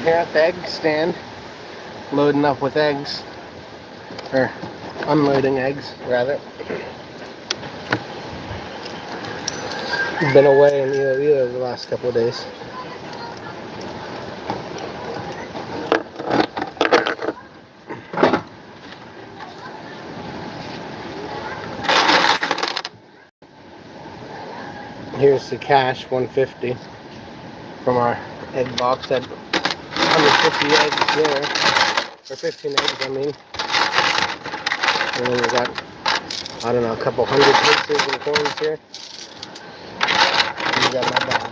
I'm here at the egg stand, loading up with eggs, or unloading eggs, rather. Been away in either the last couple of days. Here's the cash, $150 from our egg box. Had 150 eggs there, or 15 eggs, I mean. And then we got, I don't know, a couple hundred pieces and coins here. And we got my bag.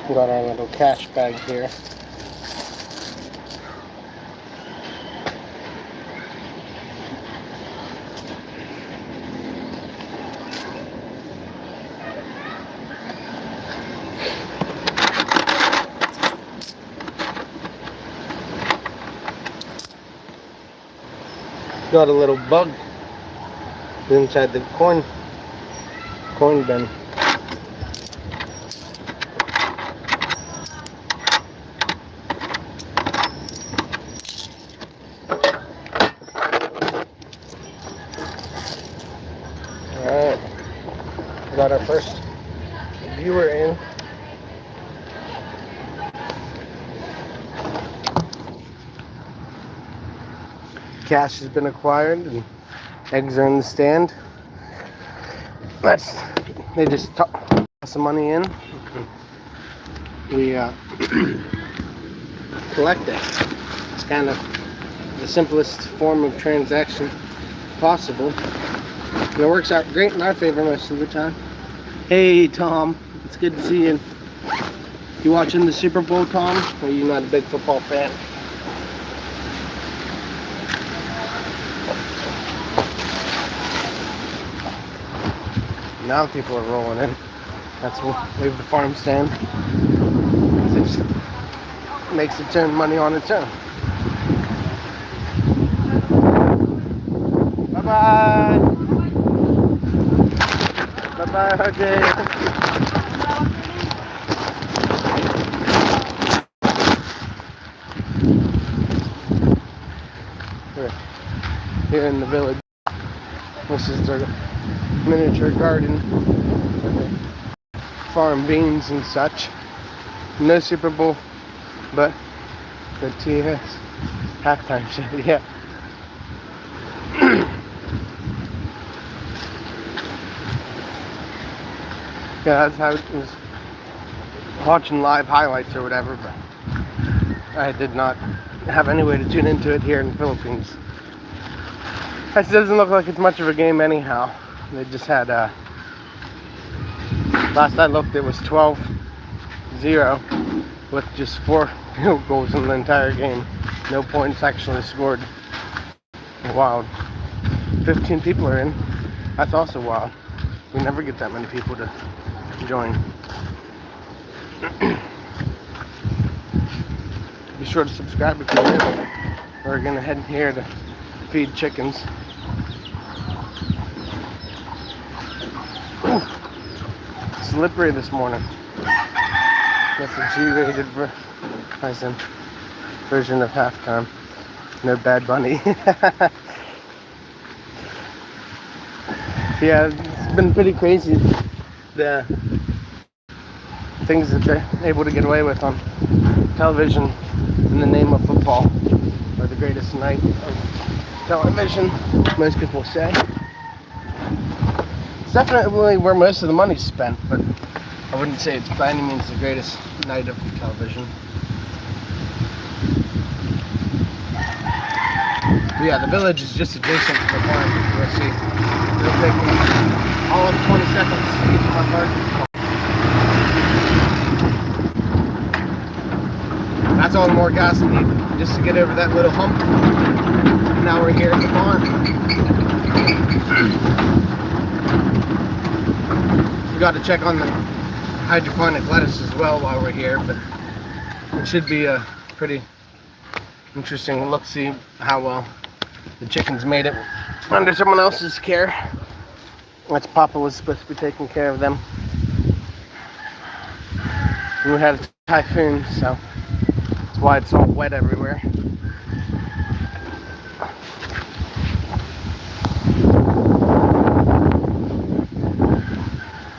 Got our little cash bag here. Got a little bug inside the coin bin. Alright, got our first viewer in. Cash has been acquired and eggs are in the stand. They just toss some money in. We collect it. It's kind of the simplest form of transaction possible. And it works out great in our favor most of the time. Hey Tom, it's good to see you. You watching the Super Bowl, Tom? Or are you not a big football fan? Now people are rolling in. That's what leave the farm stand. It just makes it turn money on its own. Bye bye. Bye bye, RJ. We're here in the village. This is their miniature garden. Farm beans and such. No Super Bowl, but the TS halftime show. Yeah. Yeah, that's how it was. Watching live highlights or whatever, but I did not have any way to tune into it here in the Philippines. It doesn't look like it's much of a game anyhow. They just had, last I looked, it was 12-0 with just 4 field goals in the entire game. No points actually scored. Wild. 15 people are in. That's also wild. We never get that many people to join. Be sure to subscribe if you're new. We're gonna head here to feed chickens. Ooh, slippery this morning. That's a G-rated version of halftime. No Bad Bunny. Yeah, it's been pretty crazy. The things that they're able to get away with on television in the name of football are the greatest night of television, most people say. It's definitely where most of the money's spent, but I wouldn't say it's by any means the greatest night of television. But yeah, the village is just adjacent to the farm. You'll see. It'll take me all of 20 seconds to get to my parking spot. That's all the more gas I need just to get over that little hump. Now we're here at the farm. We got to check on the hydroponic lettuce as well while we're here, but it should be a pretty interesting look, see how well the chickens made it under someone else's care. That's Papa was supposed to be taking care of them. And we had a typhoon, so that's why it's all wet everywhere.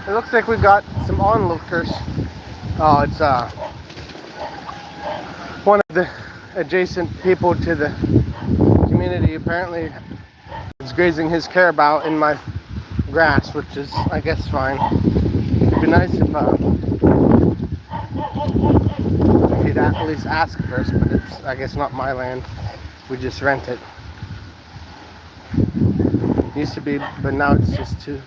It looks like we've got some onlookers. Oh, it's one of the adjacent people to the community. Apparently is grazing his carabao in my grass, which is, I guess, fine. It'd be nice if he'd at least ask first, but it's, I guess, not my land. We just rent it. Used to be, but now it's just too.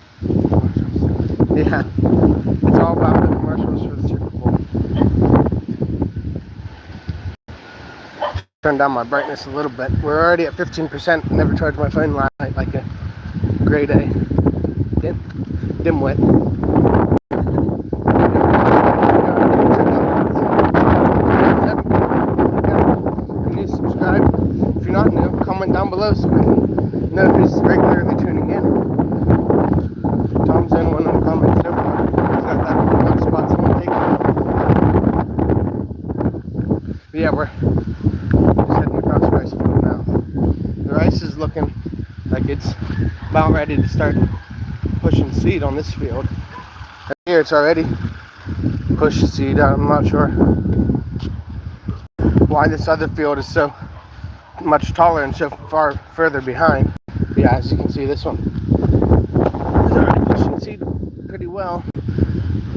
Yeah, it's all about the commercials for the Super Bowl. Turn down my brightness a little bit. We're already at 15%. Never charged my phone last night like a gray day. Dimwit. Can you subscribe? If you're not new, comment down below so we can know who's regularly tuning in. Tom's in one of the comments so far. He's got that one spot someone taking. But yeah, we're just heading across the rice field now. The rice is looking like it's about ready to start pushing seed on this field. And here it's already pushed seed. I'm not sure why this other field is so much taller and so far further behind. But yeah, as you can see, this one is already pushing seed pretty well.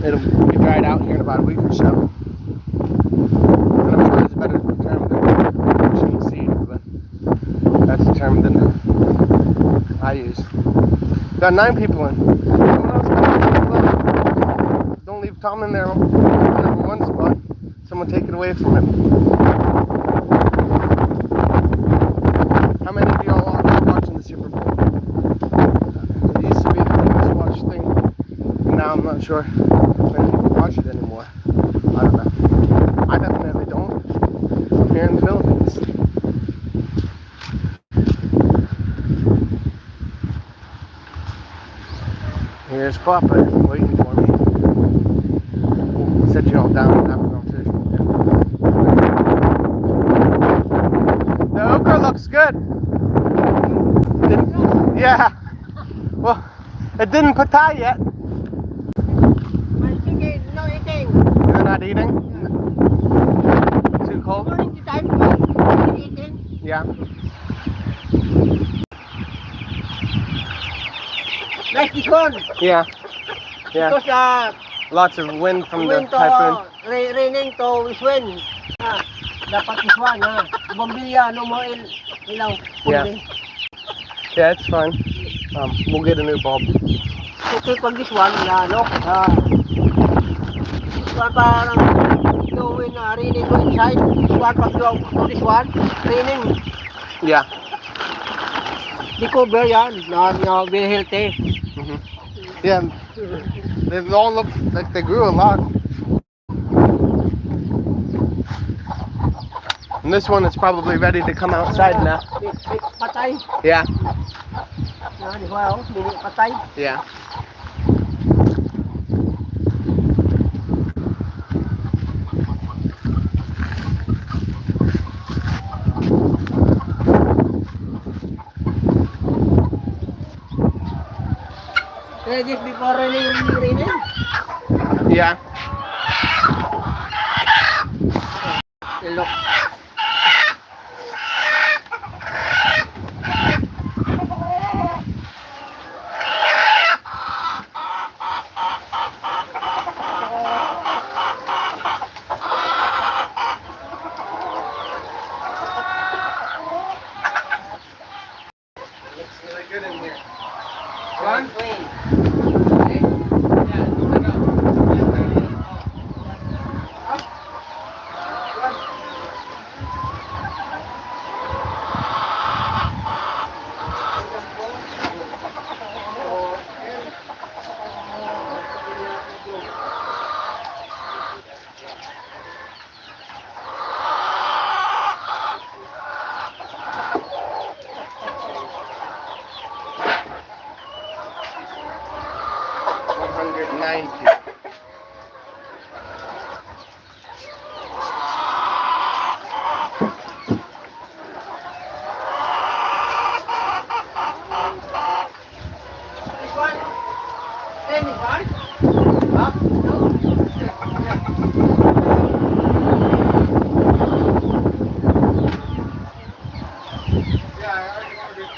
It'll be dried out here in about a week or so. And I'm sure there's a better term than pushing seed, but that's the term that I use. Got 9 people in. Someone else got 9 people. Don't leave Tom in there. Number 1 spot. Someone take it away from him. How many of y'all are watching the Super Bowl? It used to be the most watched thing. And now I'm not sure many people watch it anymore. I don't know. I definitely don't. I'm here in the Philippines. Here's Papa waiting for me. We'll set you all down and have a conversation with him. The okra looks good. Yeah. Well, it didn't patay yet. My chicken, no eating. You're not eating? Too cold? Morning to time, eating. Yeah. Nice this one. Yeah. Yeah. Because Lots of wind from the wind to, typhoon. raining to with wind. Dapat this one, Bombilya, no more ilaw. Yeah. Yeah, it's fine. We'll get a new bulb. Okay, pag this one, look, this one parang going, raining go inside. This one, pag you do this one, raining. Yeah. Di cover yan, na very healthy. Mm-hmm. Yeah. They all look like they grew a lot. And this one is probably ready to come outside now. Patay. Yeah. Di ba, patay. Yeah. This before raining. Yeah. Look. Looks really good in here. Run. Clean. Thank you. This one? This one? Huh? Yeah, I already ordered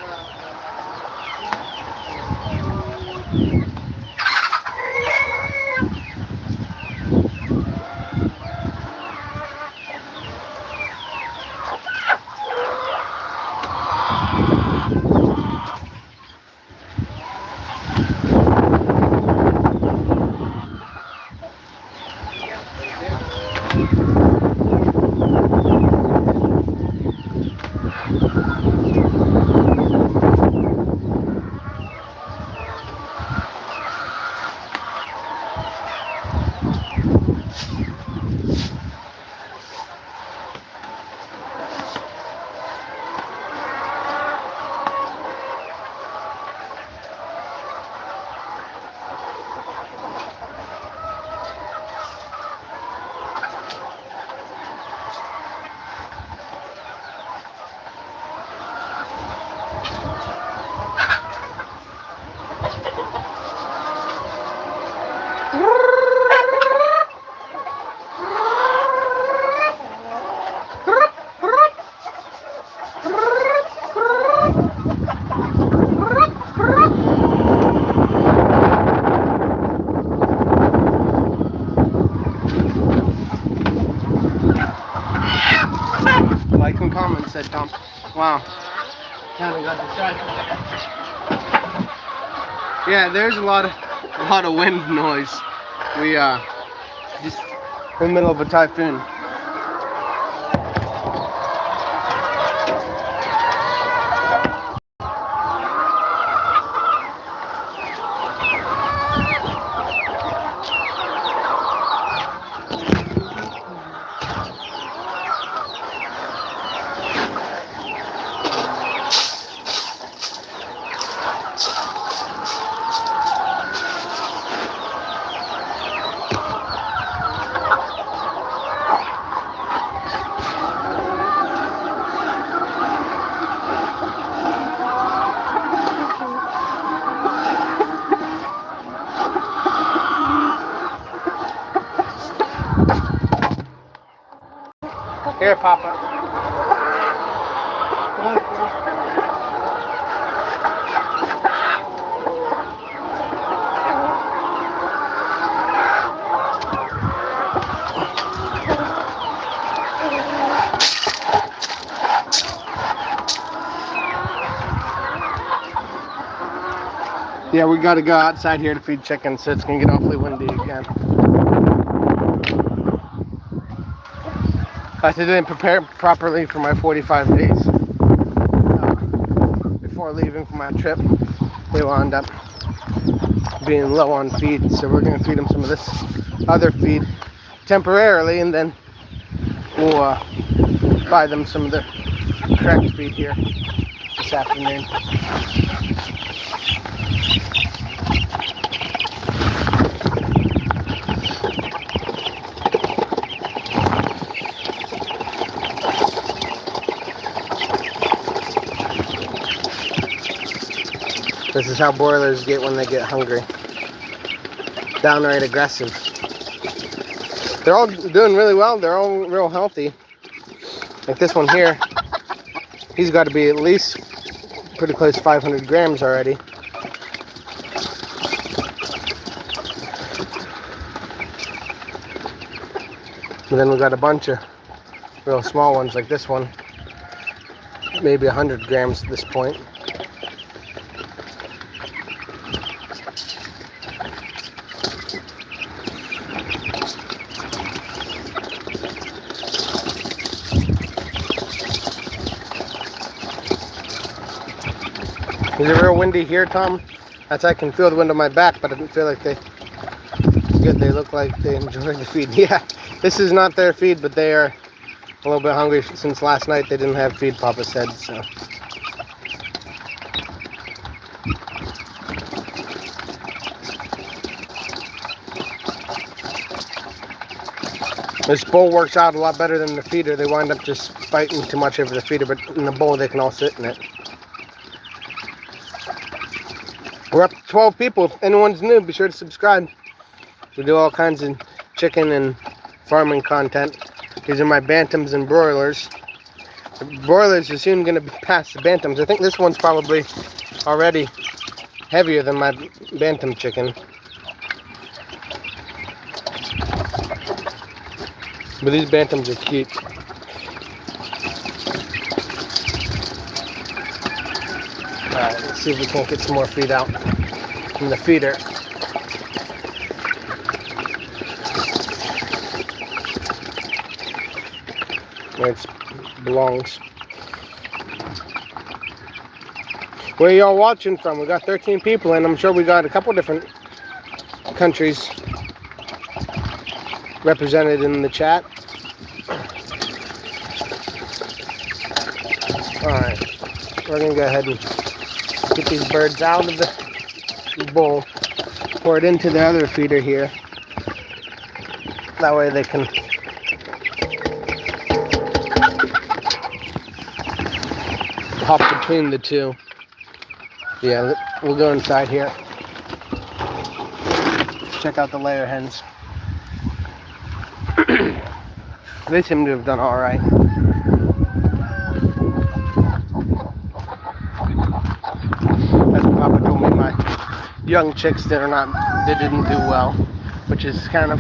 Like and comment, said Tom. Wow. Kind of got distracted. Yeah, there's a lot of wind noise. We just in the middle of a typhoon. Here, Papa. Yeah, we gotta go outside here to feed chickens, so it's gonna get awfully windy again. I didn't prepare properly for my 45 days before leaving for my trip. They wound up being low on feed, so we're gonna feed them some of this other feed temporarily, and then we'll buy them some of the correct feed here this afternoon. This is how broilers get when they get hungry. Downright aggressive. They're all doing really well. They're all real healthy. Like this one here, he's got to be at least pretty close to 500 grams already. And then we got a bunch of real small ones like this one, maybe 100 grams at this point. Is it real windy here, Tom? I can feel the wind on my back, but I didn't feel like they look like they enjoy the feed. Yeah, this is not their feed, but they are a little bit hungry since last night. They didn't have feed, Papa said, so. This bowl works out a lot better than the feeder. They wind up just fighting too much over the feeder, but in the bowl they can all sit in it. We're up to 12 people. If anyone's new, be sure to subscribe. We do all kinds of chicken and farming content. These are my bantams and broilers. The broilers are soon going to be past the bantams. I think this one's probably already heavier than my bantam chicken. But these bantams are cute. Alright, let's see if we can't get some more feed out from the feeder. Where it belongs. Where y'all watching from? We got 13 people, and I'm sure we got a couple different countries represented in the chat. Alright, we're gonna go ahead and get these birds out of the bowl, pour it into the other feeder here. That way they can hop between the two. Yeah, we'll go inside here. Check out the layer hens. They seem to have done all right. As Papa told me, my young chicks they didn't do well, which is kind of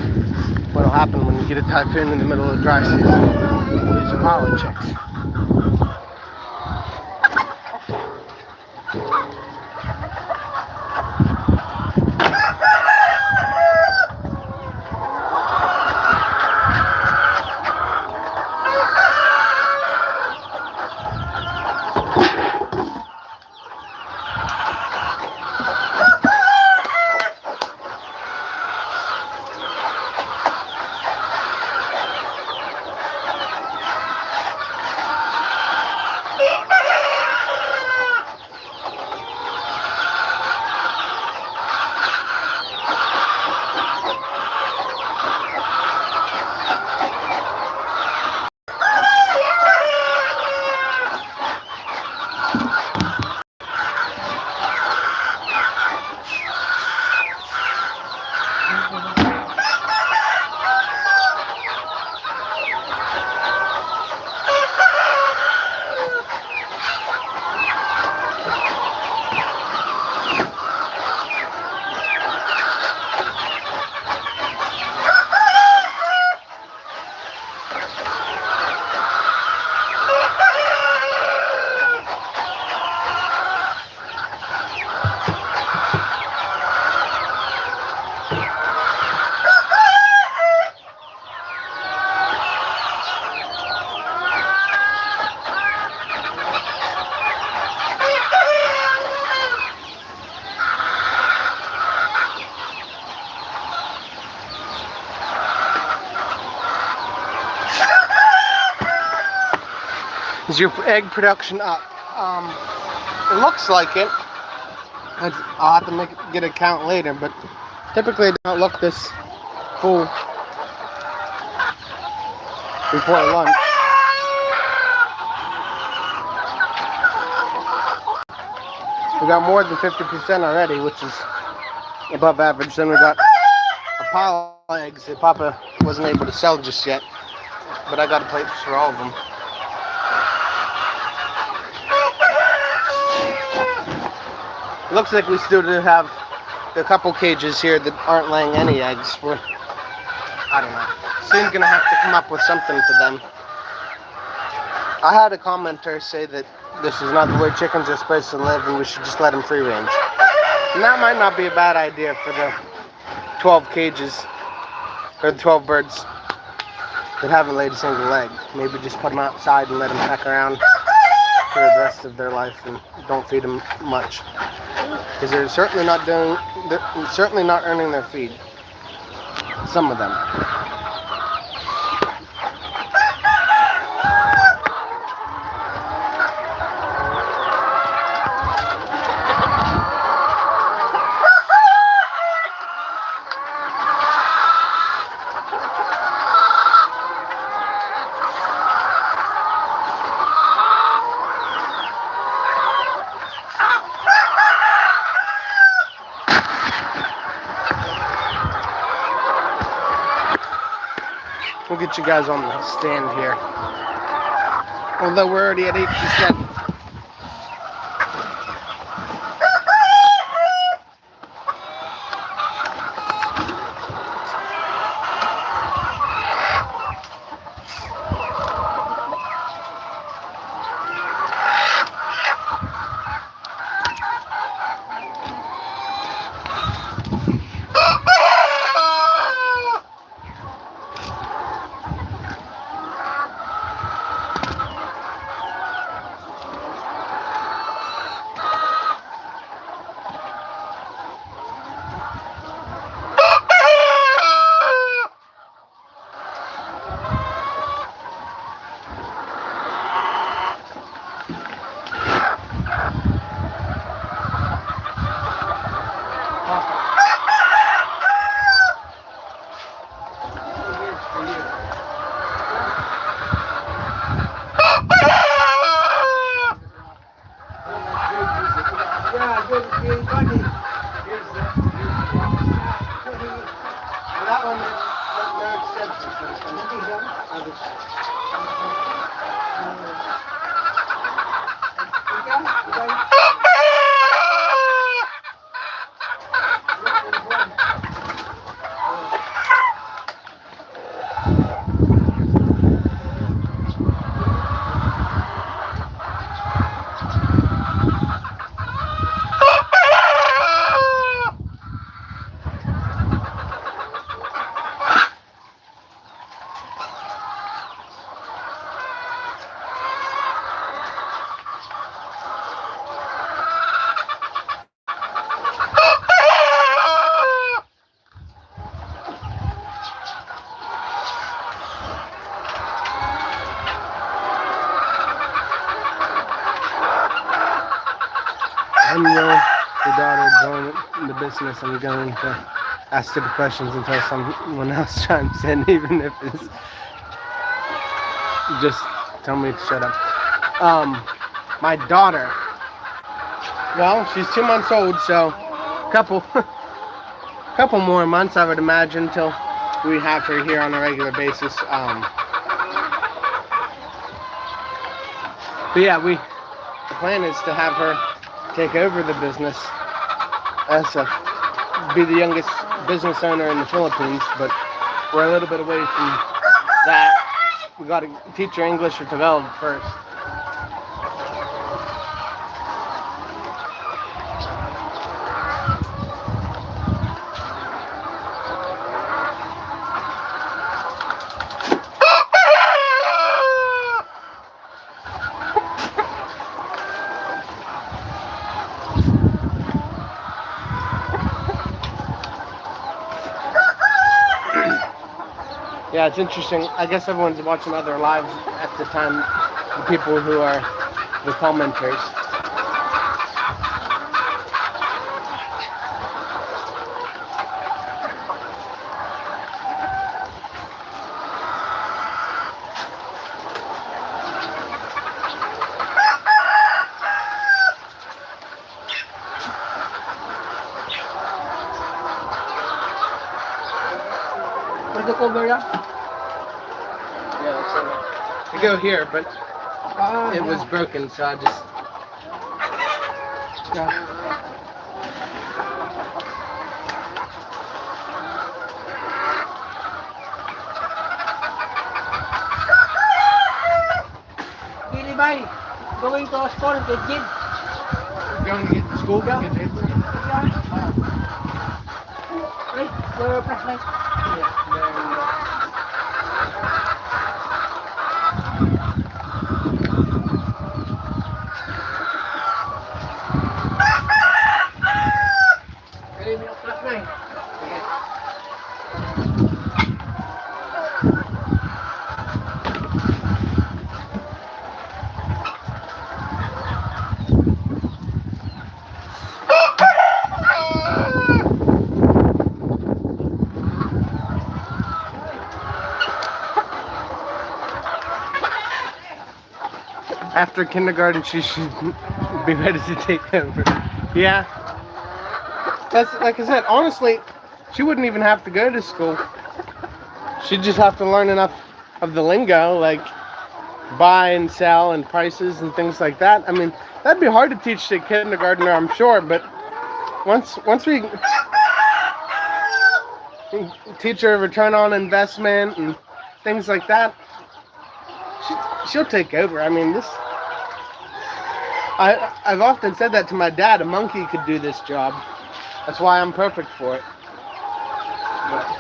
what'll happen when you get a typhoon in the middle of the dry season. These are pollen chicks. Is your egg production up? It looks like it. I'll have to get a count later, but typically they don't look this full before lunch. We got more than 50% already, which is above average. Then we got a pile of eggs that Papa wasn't able to sell just yet, but I got a plate for all of them. It looks like we still do have a couple cages here that aren't laying any eggs. I don't know. Soon gonna have to come up with something for them. I had a commenter say that this is not the way chickens are supposed to live and we should just let them free range. And that might not be a bad idea for the 12 cages, or the 12 birds that haven't laid a single egg. Maybe just put them outside and let them peck around for the rest of their life and don't feed them much. Because they're certainly not earning their feed. Some of them. We'll get you guys on the stand here. Although we're already at 8%. I'm the daughter join the business. I'm going to ask stupid questions until someone else chimes in, even if it's just tell me to shut up. My daughter, well, she's 2 months old, so couple more months, I would imagine, till we have her here on a regular basis. But yeah, the plan is to have her take over the business be the youngest business owner in the Philippines, but we're a little bit away from that. We got to teach her English or develop first. Yeah, it's interesting. I guess everyone's watching other lives at the time, the people who are the commenters. Where's the cover, yeah? Yeah, so to go here, but it was broken, so I just. Billy Bay, going to school, get kid. Going to get to school? Yeah. Right, your flashlight. After kindergarten, she should be ready to take over. Yeah. That's like I said, honestly, she wouldn't even have to go to school. She'd just have to learn enough of the lingo, like buy and sell and prices and things like that. I mean, that'd be hard to teach to a kindergartner, I'm sure, but once we teach her return on investment and things like that, she'll take over. I mean, I've often said that to my dad. A monkey could do this job. That's why I'm perfect for it.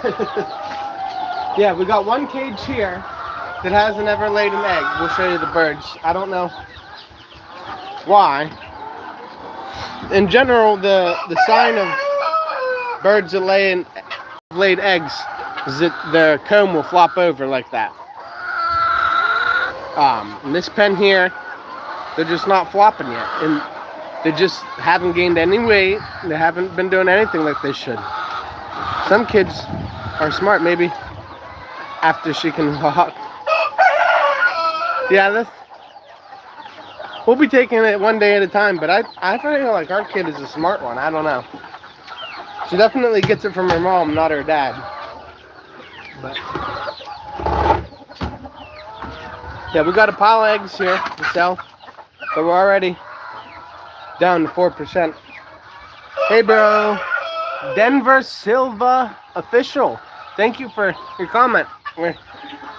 But yeah, we got one cage here that hasn't ever laid an egg. We'll show you the birds. I don't know why. In general, the sign of birds that laid eggs is that the comb will flop over like that. In this pen here, they're just not flopping yet, and they just haven't gained any weight. They haven't been doing anything like they should. Some kids are smart, maybe after she can walk. Yeah, we'll be taking it one day at a time, but I feel like our kid is a smart one. I don't know. She definitely gets it from her mom, not her dad. But yeah, we got a pile of eggs here to sell, but we're already down to 4%. Hey, bro. Denver Silva Official. Thank you for your comment.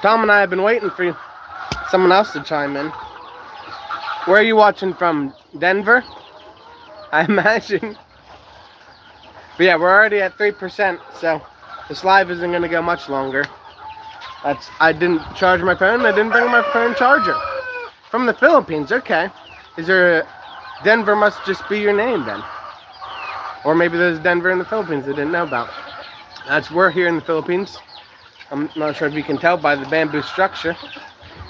Tom and I have been waiting for someone else to chime in. Where are you watching from? Denver? I imagine. But yeah, we're already at 3%, so this live isn't going to go much longer. I didn't charge my phone. I didn't bring my phone charger. From the Philippines, okay. Denver must just be your name then. Or maybe there's Denver in the Philippines I didn't know about. We're here in the Philippines. I'm not sure if you can tell by the bamboo structure.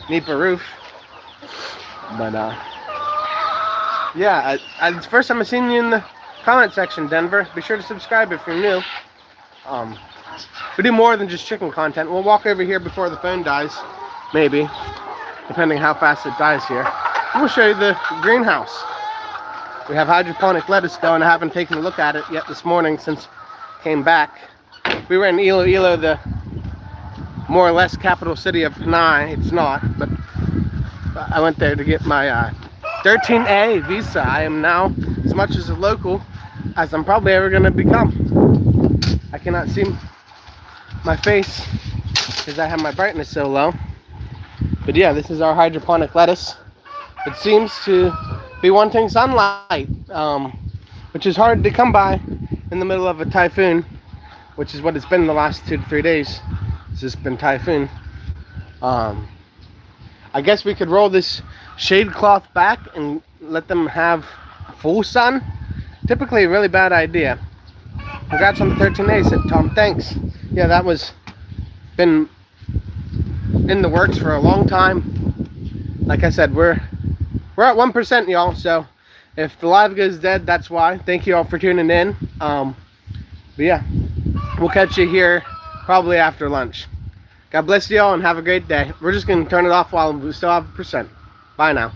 Nipa roof. But yeah, it's the first time I've seen you in the comment section, Denver. Be sure to subscribe if you're new. We do more than just chicken content. We'll walk over here before the phone dies, maybe, depending how fast it dies here. And we'll show you the greenhouse. We have hydroponic lettuce going. I haven't taken a look at it yet this morning since I came back. We were in Iloilo, the more or less capital city of Panay. It's not, but I went there to get my 13A visa. I am now as much as a local as I'm probably ever going to become. I cannot see my face because I have my brightness so low. But yeah, this is our hydroponic lettuce. It seems to be wanting sunlight, which is hard to come by in the middle of a typhoon, which is what it's been the last 2 to 3 days. It's just been typhoon. I guess we could roll this shade cloth back and let them have full sun. Typically a really bad idea. Congrats on the 13A, said Tom. Thanks. Yeah, that was been in the works for a long time. Like I said, we're at 1%, y'all. So if the live goes dead, that's why. Thank you all for tuning in. But yeah, we'll catch you here probably after lunch. God bless you all and have a great day. We're just going to turn it off while we still have 1%. Bye now.